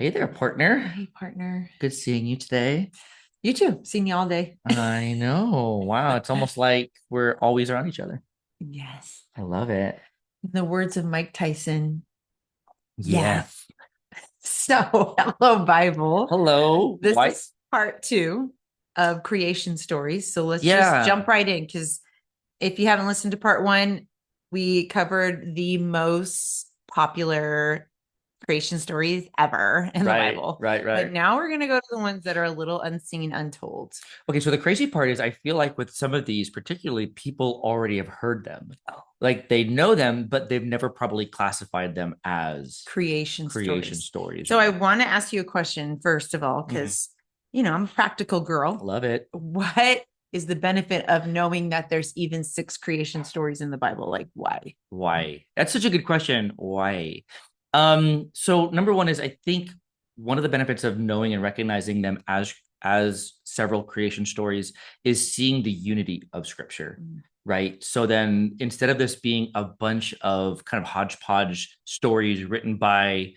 Hey there, partner. Hey, partner. Good seeing you today. You too. Seen you all day. I know. Wow, it's almost like we're always around each other. Yes. I love it. In the words of Mike Tyson, Yeah. yes. So, hello, Bible. Hello. This Why? is part two of creation stories. So, let's just Yeah. jump right in because if you haven't listened to part one, we covered the most popular creation stories ever in the Right, Bible. right, But right. now we're going to go to the ones that are a little unseen, untold. Okay, so the crazy part is I feel like with some of these, particularly people already have heard them. Oh, Like they know them, but they've never probably classified them as creation creation stories. stories, So I right? want to ask you a question first of all, Mhm. because I'm a practical girl. Love it. What is the benefit of knowing that there's even six creation stories in the Bible? Like, why? Why? That's such a good question. Why? So number one is I think one of the benefits of knowing and recognizing them as several creation stories is seeing the unity of scripture, Mm. right? So then instead of this being a bunch of kind of hodgepodge stories written by,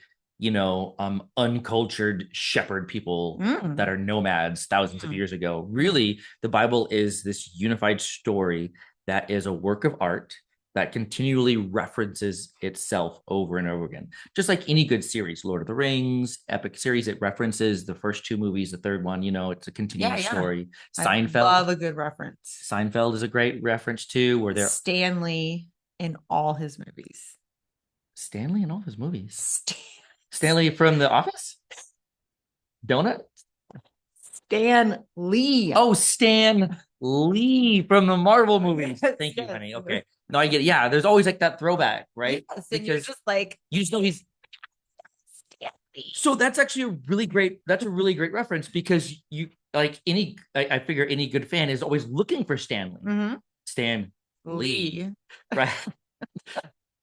uncultured shepherd people that Mm. are nomads thousands of Mm. years ago, Yeah. really the Bible is this unified story that is a work of art that continually references itself over and over again. Just like any good series, Lord of the Rings, epic series, it references the first two movies, the third one, it's a Yeah. continuing Yeah. story. I Seinfeld. love a good reference. Seinfeld is a great reference too, where they're Stanley in all his movies. Stanley in all his movies. Stan, Stanley from The Office? Donut? Stan Lee. Oh, Stan Lee from the Marvel movies. Yes, Thank you, yes. honey. Okay. No, I get it. Yeah, there's always like that throwback, right? Yes. And you're Because just like, you just know he's Stan Lee. so that's actually a really great reference because you like I figure any good fan is always looking for Stanley. Mm-hmm. Stan Lee, Lee. right?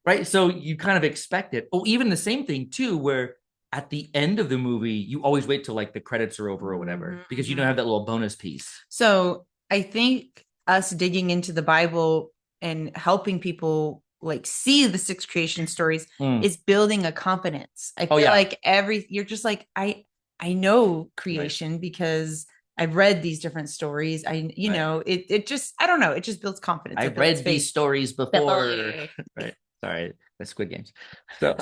Right. So you kind of expect it. Oh, even the same thing too, where at the end of the movie, you always wait till like the credits are over or whatever, because you don't Mm-hmm. have that little bonus piece. So I think us digging into the Bible and helping people like see the six creation stories Mm. is building a confidence. I Oh feel yeah. like you're just like, I know Right. creation because I've read these different stories. Right. It just, I don't know, it just builds confidence. It I've builds read these faith. stories before. Right. Sorry, that's Squid Games. So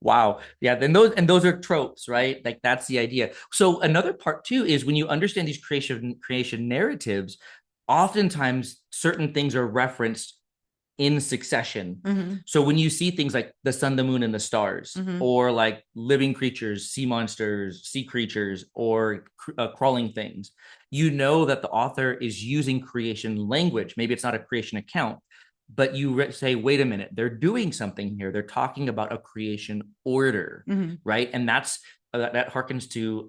wow. Yeah, then those are tropes, right? Like that's the idea. So another part too is when you understand these creation narratives, oftentimes certain things are referenced in succession. Mm-hmm. So when you see things like the sun, the moon, and the stars, Mm-hmm. or like living creatures, sea monsters, sea creatures, or crawling things, you know that the author is using creation language. Maybe it's not a creation account, but you say, wait a minute, they're doing something here. They're talking about a creation order, Mm-hmm. right? And that harkens to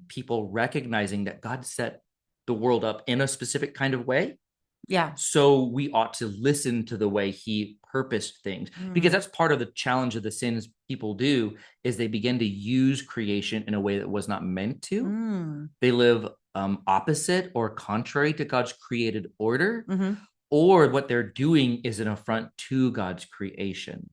people recognizing that God set the world up in a specific kind of way, Yeah. so we ought to listen to the way he purposed things, because Mm. that's part of the challenge of the sins people do is they begin to use creation in a way that was not meant to. Mm. They live opposite or contrary to God's created order, Mm-hmm. or what they're doing is an affront to God's creation,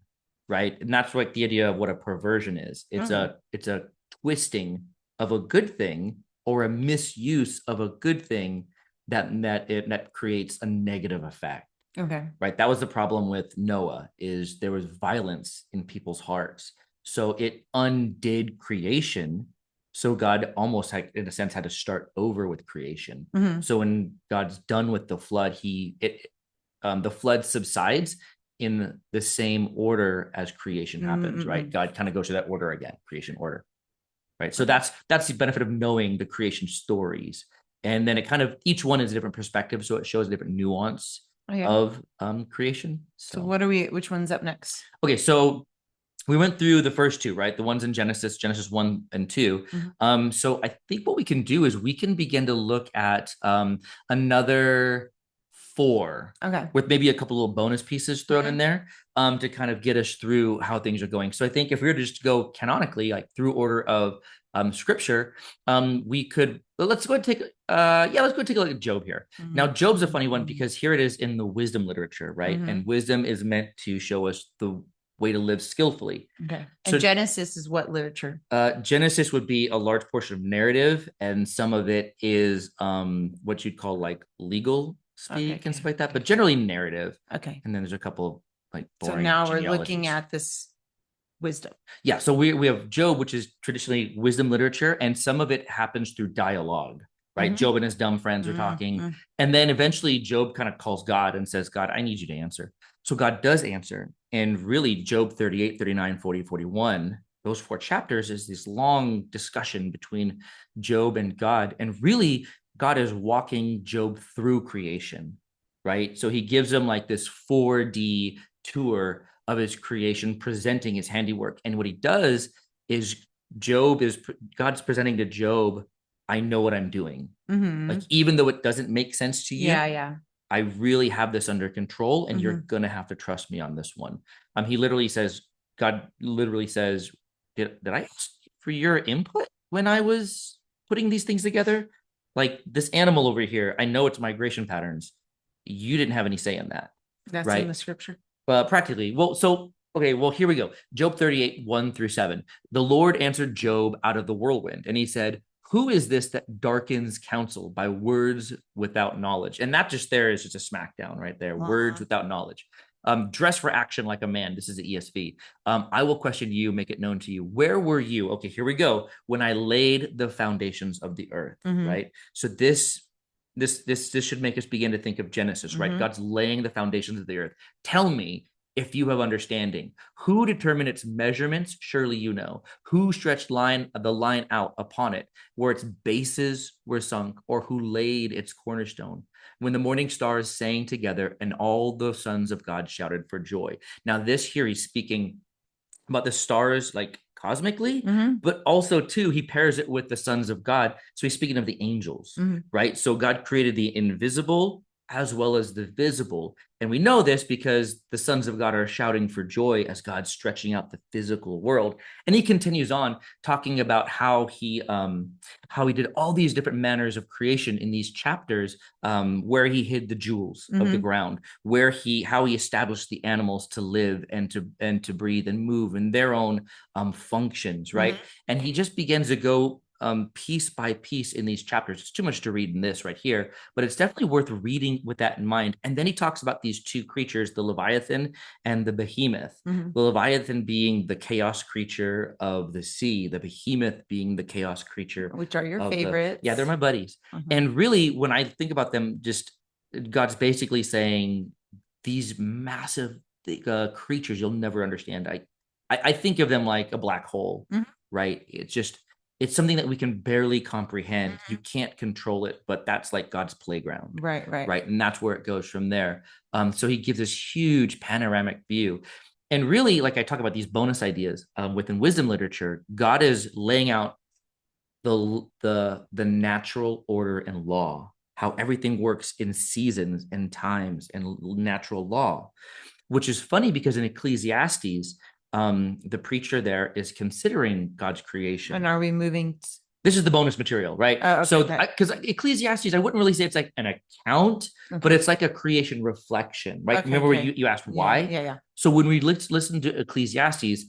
right? And that's what the idea of what a perversion is. Mm. It's a twisting of a good thing or a misuse of a good thing that creates a negative effect, Okay. right? That was the problem with Noah, is there was violence in people's hearts, so it undid creation. So God almost had, in a sense, had to start over with creation. Mm-hmm. So when God's done with the flood, the flood subsides in the same order as creation happens, right? Mm-mm. God kind of goes through that order again, creation order, right? So that's the benefit of knowing the creation stories, and then it kind of each one is a different perspective, so it shows a different nuance Okay. of creation. So So which one's up next? okay, so we went through the first two, right? The ones in Genesis 1 and 2. Mm-hmm. So I think what we can do is we can begin to look at another four Okay. with maybe a couple little bonus pieces thrown in Mm-hmm. there to kind of get us through how things are going. So I think if we were to just go canonically, like through order of scripture, we could let's go and take let's go take a look at Job here. Now, Job's a funny one Mm-hmm. because here it is in the wisdom literature, right? Mm-hmm. And wisdom is meant to show us way to live skillfully. Okay. And So Genesis is what literature? Genesis would be a large portion of narrative, and some of it is what you'd call like legal Okay. speak and Okay. stuff like that, but generally narrative. Okay. And then there's a couple of like So boring now we're looking genealogies. at this wisdom. Yeah, so we have Job, which is traditionally wisdom literature, and some of it happens through dialogue, right? Mhm. Job and his dumb friends are talking, Mhm. and then eventually Job kind of calls God and says, God, I need you to answer. So God does answer. And really, Job 38, 39, 40, 41, those four chapters is this long discussion between Job and God. And really, God is walking Job through creation, right? So he gives him like this 4D tour of his creation, presenting his handiwork. And what he does is Job is God's presenting to Job, I know what I'm doing. Like, Mhm. even though it doesn't make sense to you, Yeah, yeah. I really have this under control, and you're Mhm. gonna have to trust me on this one. He literally says, God literally says, did I ask for your input when I was putting these things together? Like this animal over here, I know its migration patterns. You didn't have any say in that, That's in the right? scripture. Practically. Well, so okay, well, here we go. Job 38, 1 through 7. The Lord answered Job out of the whirlwind, and he said, who is this that darkens counsel by words without knowledge? And that just there is just a smackdown right there. Words without knowledge. Dress for action like a man. This is the ESV. I will question you, make it known to you. Where were you? Okay, here we go. When I laid the foundations of the earth, Mhm. right? So this should make us begin to think of Genesis, right? Mhm. God's laying the foundations of the earth. Tell me if you have understanding. Who determined its measurements? Surely you know. Who stretched the line out upon it, where its bases were sunk, or who laid its cornerstone? When the morning stars sang together, and all the sons of God shouted for joy. Now, this here he's speaking about the stars like cosmically, Mhm. but also too he pairs it with the sons of God. So he's speaking of the angels, Mhm. right? So God created the invisible as well as the visible. And we know this because the sons of God are shouting for joy as God's stretching out the physical world. And he continues on talking about how he did all these different manners of creation in these chapters, where he hid the jewels of the Mhm. ground, where how he established the animals to live and to breathe and move in their own functions, right? Mhm. And he just begins to go piece by piece in these chapters. It's too much to read in this right here, but it's definitely worth reading with that in mind. And then he talks about these two creatures, the Leviathan and the Behemoth. Mhm. The Leviathan being the chaos creature of the sea, the Behemoth being the chaos creature Which are your of the, yeah, they're favorites? my buddies. Mhm. And really, when I think about them, just God's basically saying these massive creatures you'll never understand. I think of them like a black hole, Mhm. right? It's something that we can barely comprehend. You can't control it, but that's like God's playground, Right, right. right? And that's where it goes from there. So he gives this huge panoramic view. And really, like I talk about these bonus ideas within wisdom literature, God is laying out the natural order and law, how everything works in seasons and times and natural law, which is funny because in Ecclesiastes, the preacher there is considering God's And creation. are we moving? This is the bonus material, right? Oh, okay, So, okay. because Ecclesiastes, I wouldn't really say it's like an account, but Okay. it's like a creation reflection, right? Okay, Remember okay. you asked Yeah, why? yeah, yeah. So when we listen to Ecclesiastes,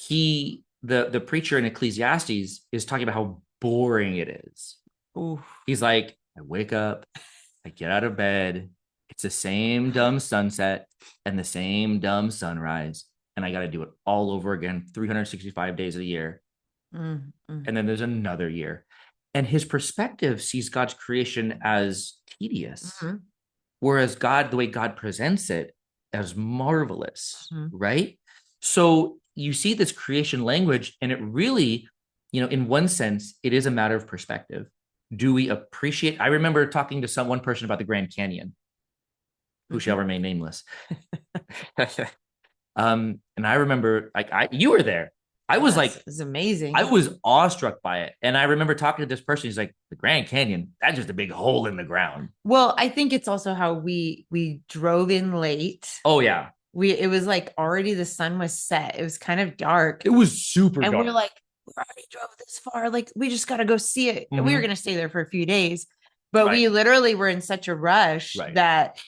the preacher in Ecclesiastes is talking about how boring it is. Ooh. He's like, I wake up, I get out of bed, it's the same dumb sunset and the same dumb sunrise, and I got to do it all over again 365 days a year. Mm, mm. And then there's another year. And his perspective sees God's creation as tedious, Mhm. whereas God, the way God presents it, as marvelous, Mhm. right? So you see this creation language, and it really, in one sense, it is a matter of perspective. Do we appreciate? I remember talking to one person about the Grand Canyon, who shall Mhm. remain nameless. And I remember, like, you were there. I was Yes, like, it's I amazing. was awestruck by it. And I remember talking to this person. He's like, the Grand Canyon, that's just a big hole in the ground. Well, I think it's also how we drove in late. Oh, yeah. It was like already the sun was set. It was kind of dark. It was super And we're dark. like, we already drove this far. Like, we just got to go see it. And we were Mm-hmm. going to stay there for a few days, but Right. we literally were in such a rush Right. that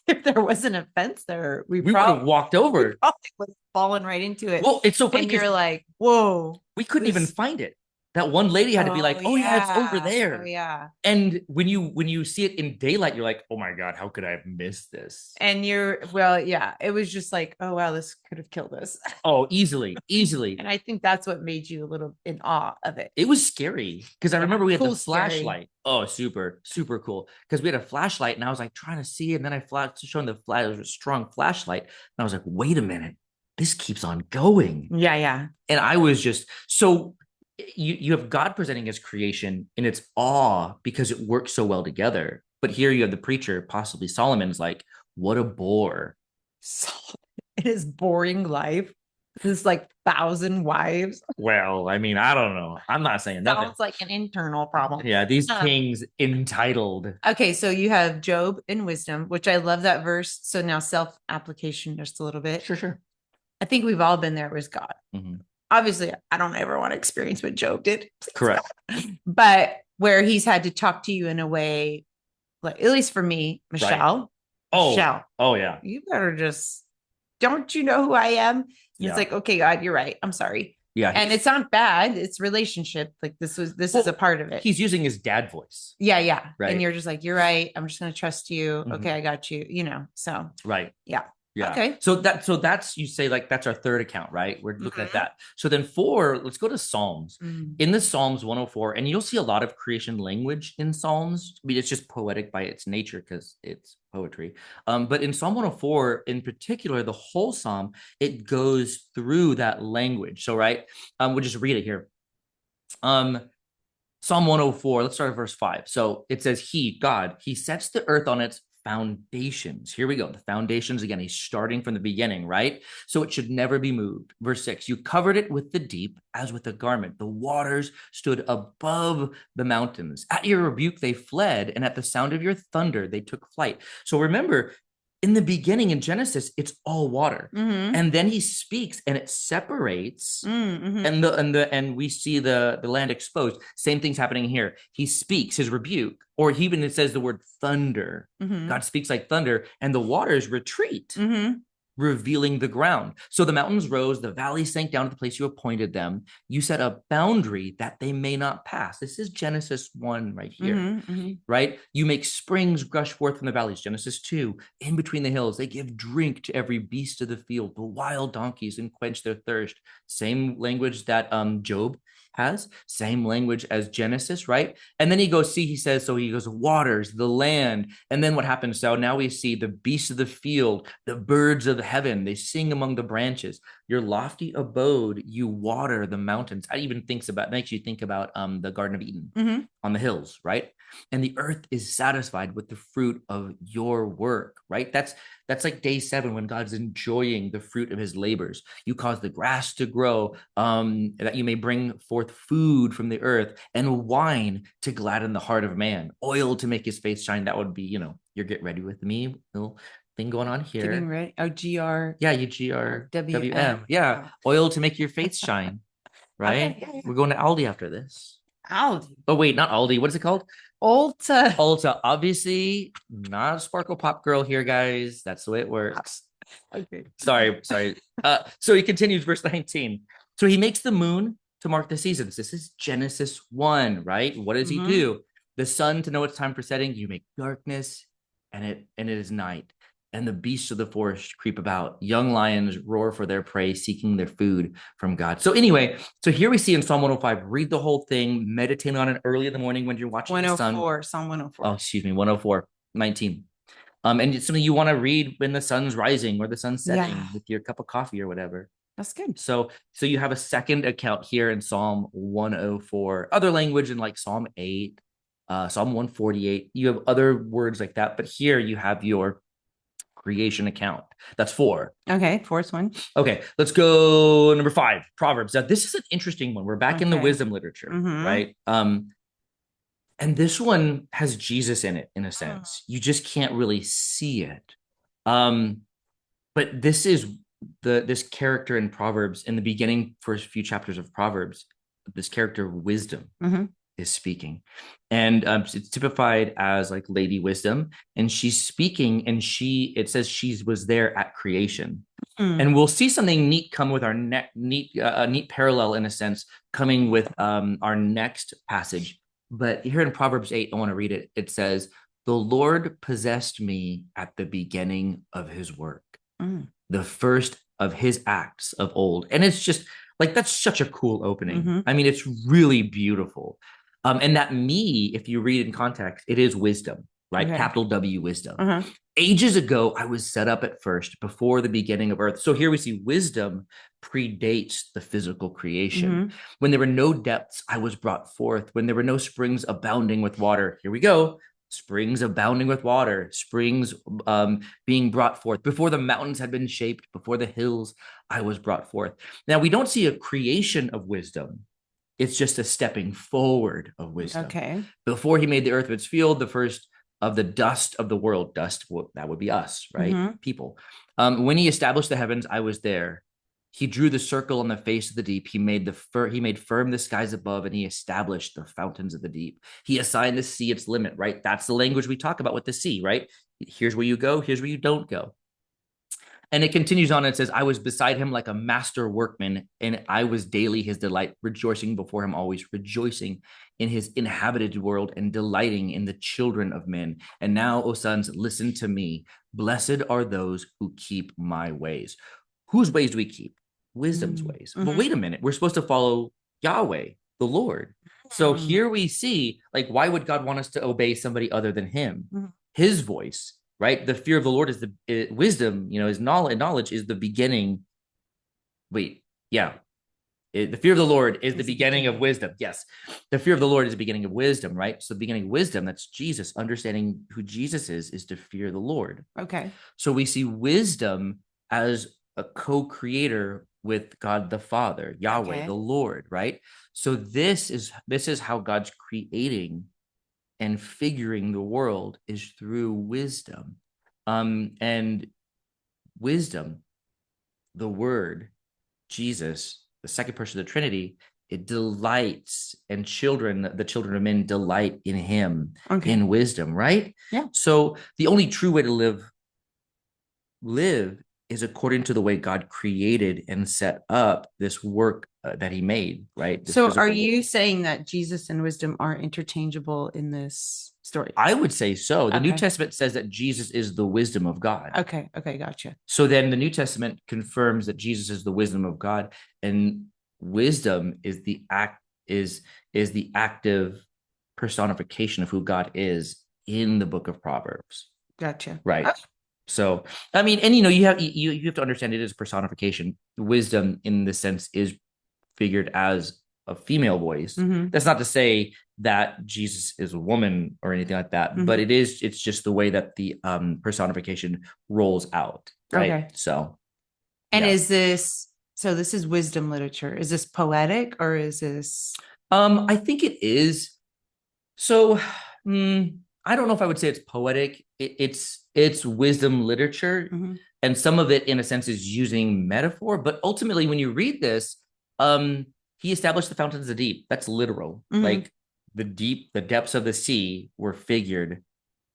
if there wasn't a fence there, We would have walked we over. probably would have fallen right into it. Well, it's so funny And because you're like, whoa, we couldn't even this, find it. That one lady had to be oh like, "Oh yeah, it's over yeah. Oh there." yeah. And when you see it in daylight, you're like, "Oh my god, how could I have missed this?" And well, yeah, it was just like, oh wow, this could have killed us. Oh, easily, easily. And I think that's what made you a little in awe of it. It was scary because I Yeah, remember we had the cool, scary. flashlight. Oh, super, super cool. Because we had a flashlight and I was like trying to see, and then I flashed showing the flash, it was a strong flashlight. And I was like, wait a minute, this keeps on going. Yeah, yeah. And I was just so you have God presenting his creation in its awe because it works so well together. But here you have the preacher, possibly Solomon's like, what a bore. So in his boring life, this like 1,000 wives Well, I mean, I don't know. I'm not saying nothing. sounds like an internal problem. Yeah, these Um, kings entitled. okay, so you have Job and wisdom, which I love that verse. So now self application just a little bit. Sure, sure. I think we've all been there with God. Mhm. Obviously, I don't ever want to experience what Job did. Correct. But where he's had to talk to you in a way, like at least for me, Right. Michelle, Oh, Michelle, oh yeah. you better just, don't you know who I am? And it's Yeah. like, okay, God, you're right. I'm sorry. Yeah. And it's not bad. It's relationship. Like this is a part of it. He's using his dad voice. Yeah, yeah. Right. And you're just like, you're right. I'm just gonna trust you. Mhm. Okay, I got you. So Right. yeah. Yeah. Okay. So that's you say like that's our third account, right? We're looking at that. So then four, let's go to Psalms. In the Psalms 104, and you'll see a lot of creation language in Psalms. I mean, it's just poetic by its nature because it's poetry. But in Psalm 104, in particular, the whole psalm, it goes through that language. So, right, we'll just read it here. Psalm 104, let's start at verse 5. So it says, He, God, He sets the earth on its foundations. Here we go. The foundations again. He's starting from the beginning, right? So it should never be moved. Verse 6, you covered it with the deep as with a garment. The waters stood above the mountains. At your rebuke, they fled, and at the sound of your thunder, they took flight. So remember, in the beginning in Genesis, it's all water. And then he speaks and it separates and we see the land exposed. Same thing's happening here. He speaks his rebuke, or he even it says the word thunder. God speaks like thunder, and the waters retreat, revealing the ground. So the mountains rose, the valleys sank down to the place you appointed them. You set a boundary that they may not pass. This is Genesis 1 right here, right? You make springs gush forth from the valleys. Genesis 2, in between the hills, they give drink to every beast of the field, the wild donkeys, and quench their thirst. Same language that Job has, same language as Genesis, right? And then he says, so he goes, waters, the land. And then what happens? So now we see the beasts of the field, the birds of the heaven, they sing among the branches. Your lofty abode, you water the mountains. I even makes you think about the Garden of Eden on the hills, right? And the earth is satisfied with the fruit of your work, right? That's like day 7 when God's enjoying the fruit of his labors. You cause the grass to grow, that you may bring forth food from the earth, and wine to gladden the heart of man, oil to make his face shine. That would be, your get ready with me little thing going on here. Getting ready. Oh, GR. Yeah, you GRWM. Yeah, Oh. oil to make your face shine, right? Okay, yeah. We're going to Aldi after this. Aldi. Oh, wait, not Aldi. What is it called? Ulta. Ulta. Obviously, not a Sparkle Pop girl here, guys. That's the way it works. Okay. Sorry. So he continues, verse 19. So he makes the moon to mark the seasons. This is Genesis 1, right? What does he do? The sun to know it's time for setting. You make darkness, and it is night. And the beasts of the forest creep about. Young lions roar for their prey, seeking their food from God. So anyway, so here we see in Psalm 105, read the whole thing, meditate on it early in the morning when you're watching the sun. 104, Psalm 104. Oh, excuse me, 104, 19. And it's something you want to read when the sun's rising or the sun's setting with your cup of coffee or whatever. That's good. So you have a second account here in Psalm 104, other language in like Psalm 8, Psalm 148. You have other words like that, but here you have your creation account. That's 4. Okay, fourth one. Okay, let's go number 5, Proverbs. Now this is an interesting one. We're back in the wisdom literature, right? And this one has Jesus in it, in a sense. You just can't really see it. But this is this character in Proverbs, in the beginning first few chapters of Proverbs, this character wisdom is speaking. And it's typified as like Lady Wisdom, and she's speaking, and it says she was there at creation. Mm. And we'll see something neat come with our neat parallel in a sense coming with our next passage. But here in Proverbs 8, I want to read it. It says, "The Lord possessed me at the beginning of his work, Mm. the first of his acts of old." And it's just like, that's such a cool opening. Mm-hmm. I mean, it's really beautiful. And that me, if you read in context, it is wisdom, right? Okay. Capital W, wisdom. Uh-huh. Ages ago, I was set up at first before the beginning of earth. So here we see wisdom predates the physical creation. Mm-hmm. When there were no depths, I was brought forth. When there were no springs abounding with water, here we go. Springs abounding with water, springs being brought forth. Before the mountains had been shaped, before the hills, I was brought forth. Now, we don't see a creation of wisdom. It's just a stepping forward of wisdom. Okay. Before he made the earth of its field, the first of the dust of the world, dust, that would be us, right? Mm-hmm. People. When he established the heavens, I was there. He drew the circle on the face of the deep. He made firm the skies above, and he established the fountains of the deep. He assigned the sea its limit, right? That's the language we talk about with the sea, right? Here's where you go, here's where you don't go. And it continues on and says, I was beside him like a master workman, and I was daily his delight, rejoicing before him always, rejoicing in his inhabited world and delighting in the children of men. And now, O sons, listen to me. Blessed are those who keep my ways. Whose ways do we keep? Wisdom's ways. Mm-hmm. But wait a minute, we're supposed to follow Yahweh, the Lord. So here we see, like, why would God want us to obey somebody other than him? Mm-hmm. His voice, right? The fear of the Lord is the wisdom, his knowledge is the beginning. Wait, yeah. The fear of the Lord is the beginning of wisdom. Yes. The fear of the Lord is the beginning of wisdom, right? So the beginning of wisdom, that's Jesus. Understanding who Jesus is to fear the Lord. Okay. So we see wisdom as a co-creator with God the Father, Yahweh, Okay. the Lord, right? So this is how God's creating and figuring the world, is through wisdom. And wisdom, the word, Jesus, the second person of the Trinity, it delights, and the children of men delight in him, Okay. in wisdom, right? Yeah. So the only true way to live is according to the way God created and set up this work that he made, right? This So are physical you world. saying that Jesus and wisdom are interchangeable in this story? I would say so. The New Okay. Testament says that Jesus is the wisdom of God. Okay. Okay. Gotcha. So then the New Testament confirms that Jesus is the wisdom of God, and wisdom is the active personification of who God is in the book of Proverbs. Gotcha. Right. Okay. So, I mean, and you have to understand, it is personification. Wisdom in this sense is figured as a female voice. Mm-hmm. That's not to say that Jesus is a woman or anything like that, Mm-hmm. but it's just the way that the personification rolls out, right? Okay. So, And yeah. this is wisdom literature. Is this poetic or is this I think it is. So, I don't know if I would say it's poetic. It's wisdom literature, mm-hmm. and some of it, in a sense, is using metaphor. But ultimately, when you read this, he established the fountains of the deep. That's literal. Mm-hmm. Like the depths of the sea were figured,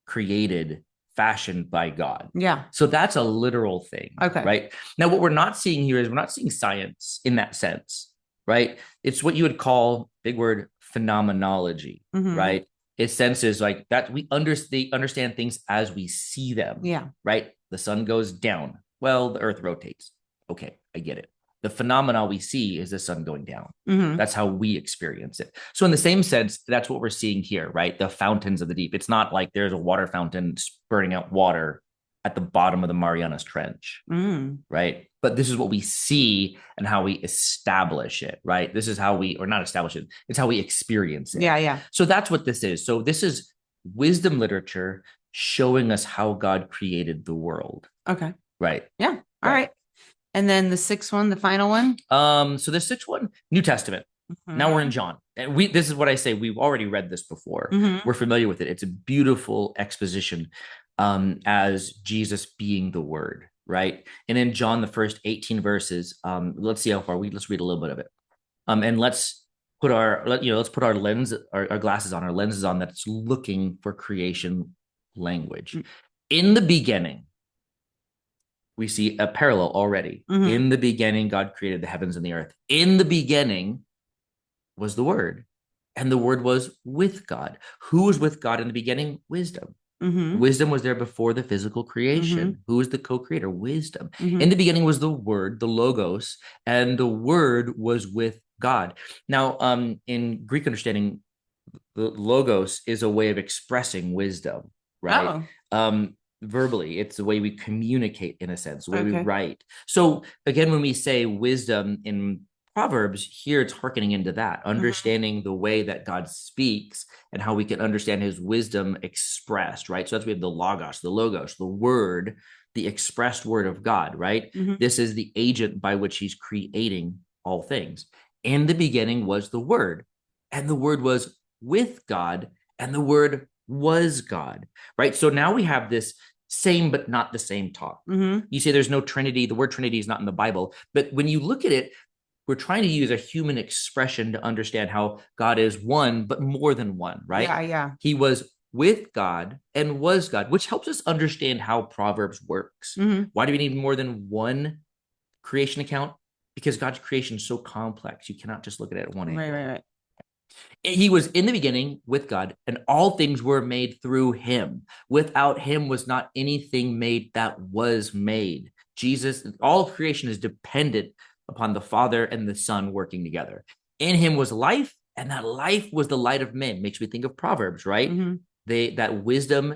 created, fashioned by God. Yeah. So that's a literal thing. Okay. Right. Now, what we're not seeing here is we're not seeing science in that sense. Right. It's what you would call, big word, phenomenology. Mm-hmm. Right. It senses like that we understand things as we see them. Yeah. Right. The sun goes down. Well, the earth rotates. Okay, I get it. The phenomena we see is the sun going down. Mm-hmm. That's how we experience it. So in the same sense, that's what we're seeing here, right? The fountains of the deep. It's not like there's a water fountain spurting out water at the bottom of the Marianas Trench, right? But this is what we see and how we establish it, right? This is how or not establish it, it's how we experience it. Yeah, yeah. So that's what this is. So this is wisdom literature showing us how God created the world. Okay. Right. Yeah. All right. And then the sixth one, the final one. So the sixth one, New Testament. Mm-hmm. Now we're in John. And this is what I say. We've already read this before. Mm-hmm. We're familiar with it. It's a beautiful exposition as Jesus being the Word, right? And in John, the first 18 verses, let's see how far let's read a little bit of it. And let's put our let's put our lens, our glasses on, our lenses on, that's looking for creation language. In the beginning, we see a parallel already. Mm-hmm. In the beginning, God created the heavens and the earth. In the beginning was the Word, and the Word was with God. Who was with God in the beginning? Wisdom. Mm-hmm. Wisdom was there before the physical Mm-hmm. creation. Who is the co-creator? Wisdom. In Mm-hmm. the beginning was the Word, the Logos, and the Word was with God. Now, in Greek understanding, the Logos is a way of expressing wisdom, right? Oh, Verbally, it's the way we communicate, in a sense, the way we okay. write. So again, when we say wisdom in Proverbs, here it's hearkening into that, Mm-hmm. understanding the way that God speaks and how we can understand his wisdom expressed, right? So that's we have the logos, the word, the expressed word of God, right? Mm-hmm. This is the agent by which he's creating all things. In the beginning was the word, and the word was with God, and the word was God, right? So now we have this same but not the same talk. Mm-hmm. You say there's no Trinity, the word Trinity is not in the Bible, but when you look at it, we're trying to use a human expression to understand how God is one, but more than one, right? Yeah, yeah. He was with God and was God, which helps us understand how Proverbs works. Mm-hmm. Why do we need more than one creation account? Because God's creation is so complex. You cannot just look at it at one Right, angle. right, right. He was in the beginning with God, and all things were made through him. Without him was not anything made that was made. Jesus, all of creation is dependent upon the Father and the Son working together. In him was life, and that life was the light of men. Makes me think of Proverbs, right? Mm-hmm. That wisdom,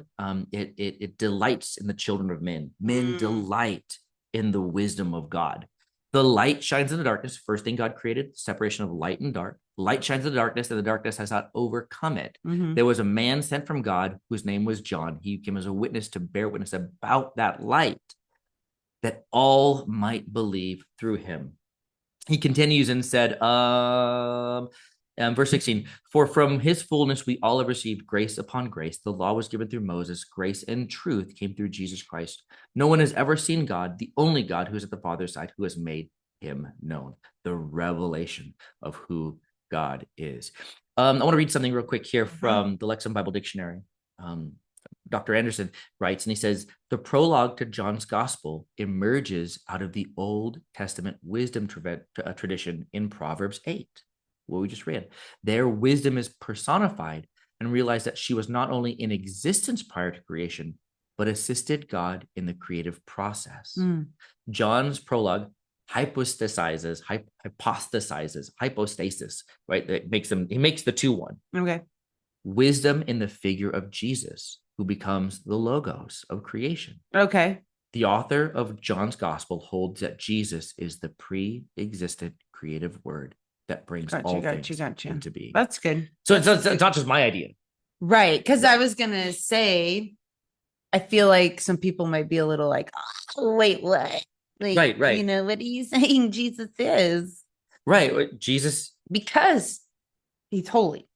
it delights in the children of men. Men Mm. delight in the wisdom of God. The light shines in the darkness. First thing God created, separation of light and dark. Light shines in the darkness, and the darkness has not overcome it. Mm-hmm. There was a man sent from God whose name was John. He came as a witness to bear witness about that light, that all might believe through him. He continues and said, verse 16, for from his fullness we all have received grace upon grace. The law was given through Moses. Grace and truth came through Jesus Christ. No one has ever seen God, the only God who is at the Father's side, who has made him known. The revelation of who God is. I want to read something real quick here Mm-hmm. from the Lexham Bible Dictionary. Um, Dr. Anderson writes, and he says, the prologue to John's gospel emerges out of the Old Testament wisdom tradition in Proverbs 8, what we just read. Their wisdom is personified and realized that she was not only in existence prior to creation, but assisted God in the creative process. Mm. John's prologue hypostasis, right? He makes the two one. Okay. Wisdom in the figure of Jesus, who becomes the logos of creation. Okay. The author of John's gospel holds that Jesus is the pre-existent creative word that brings all things into being. That's good. So it's not just my idea. Right. Because Right. I was going to say, I feel like some people might be a little like, oh, wait, what? Like, Right. what are you saying Jesus is? Right. Jesus. Because he's holy.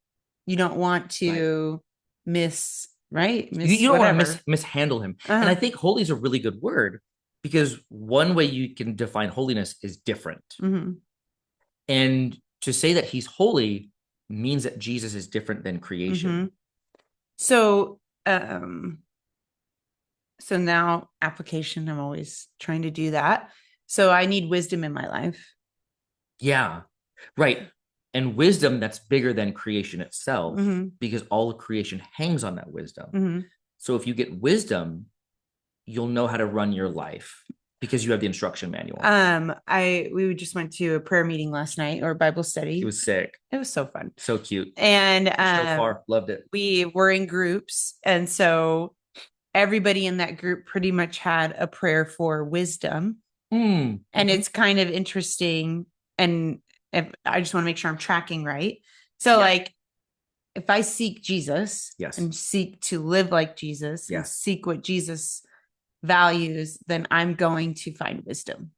You don't want Right. to miss You don't want whatever. to mishandle him. And I Uh-huh. think holy is a really good word, because one way you can define holiness is different. Mm-hmm. And to say that he's holy means that Jesus is different than creation. Mm-hmm. So, so now application, I'm always trying to do that. So I need wisdom in my life. Yeah. Right. And wisdom that's bigger than creation itself, Mm-hmm. because all of creation hangs on that wisdom. Mm-hmm. So if you get wisdom, you'll know how to run your life because you have the instruction manual. We just went to a prayer meeting last night, or Bible study. It was sick. It was so fun. So cute. And So far, loved it. We were in groups, and so everybody in that group pretty much had a prayer for wisdom. Mm. And it's kind of interesting. And if, I just want to make sure I'm tracking right. So, like, if I seek Jesus, yes, and seek to live like Jesus, yes, and seek what Jesus values, then I'm going to find wisdom.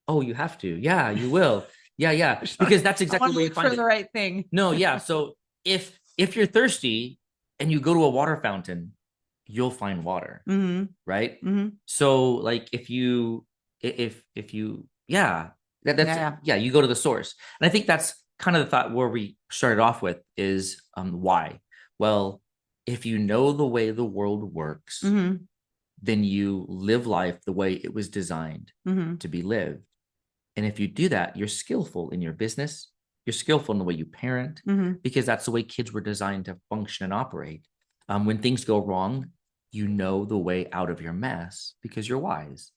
Oh, you have to. Yeah, you will. Yeah. Because that's exactly where you find the right thing. No, yeah. So if you're thirsty and you go to a water fountain, you'll find water. Mm-hmm. Right. Mm-hmm. So like if you you go to the source. And I think that's kind of the thought where we started off with is why. Well, if you know the way the world works, Mm-hmm. then you live life the way it was designed Mm-hmm. to be lived. And if you do that, you're skillful in your business, you're skillful in the way you parent, Mm-hmm. because that's the way kids were designed to function and operate. When things go wrong, you know the way out of your mess because you're wise.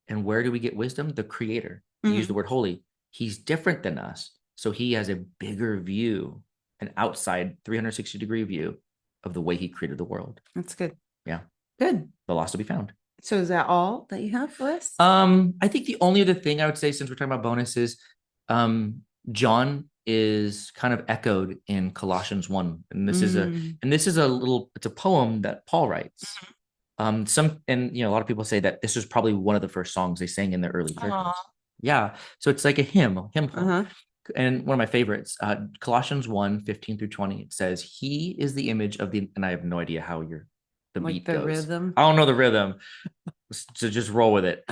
And where do we get wisdom? The creator. You use the Mm-hmm. word holy. He's different than us. So he has a bigger view, an outside 360-degree view of the way he created the world. That's good. Yeah. Good. The lost will be found. So is that all that you have for us? I think the only other thing I would say, since we're talking about bonuses, um, John is kind of echoed in Colossians 1. And this is a little, it's a poem that Paul writes. A lot of people say that this was probably one of the first songs they sang in the early churches. Aw. Yeah. So it's like a hymn. Uh-huh. And one of my favorites, Colossians 1:15-20, it says, He is the image of the, and I have no idea how the Like beat the goes. rhythm. I don't know the rhythm. So just roll with it.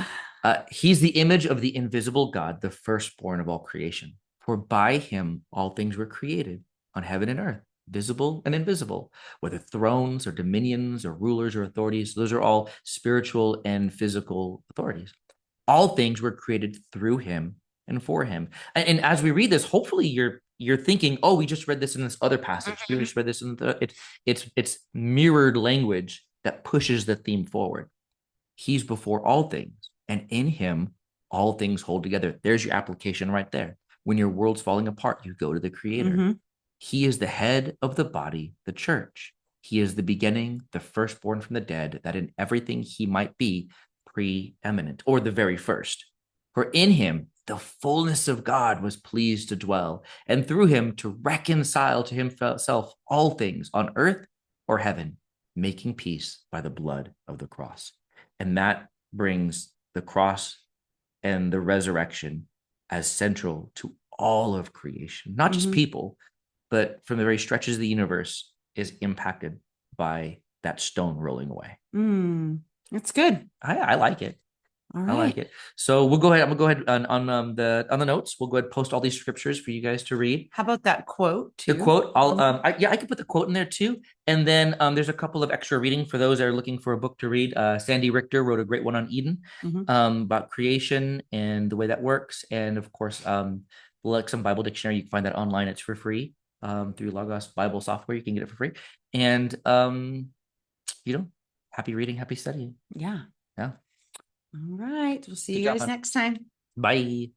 He's the image of the invisible God, the firstborn of all creation. For by him all things were created on heaven and earth, visible and invisible, whether thrones or dominions or rulers or authorities. Those are all spiritual and physical authorities. All things were created through him and for him. And as we read this, hopefully you're thinking, oh, we just read this in this other passage. We just read this in it's mirrored language that pushes the theme forward. He's before all things, and in him, all things hold together. There's your application right there. When your world's falling apart, you go to the creator. Mm-hmm. He is the head of the body, the church. He is the beginning, the firstborn from the dead, that in everything he might be preeminent, or the very first. For in him, the fullness of God was pleased to dwell, and through him to reconcile to himself all things on earth or heaven, making peace by the blood of the cross. And that brings the cross and the resurrection as central to all of creation, not just people, but from the very stretches of the universe is impacted by that stone rolling away. That's good. I like it. All I like right. it. So we'll go ahead. I'm gonna go ahead on the notes. We'll go ahead and post all these scriptures for you guys to read. How about that quote The too? quote, I could put the quote in there too. And then there's a couple of extra reading for those that are looking for a book to read. Sandy Richter wrote a great one on Eden, about creation and the way that works. And of course, like some Bible dictionary, you can find that online. It's for free through Logos Bible software. You can get it for free. And happy reading, happy studying. Yeah. Yeah. All right. We'll see Good you job, guys man. next time. Bye.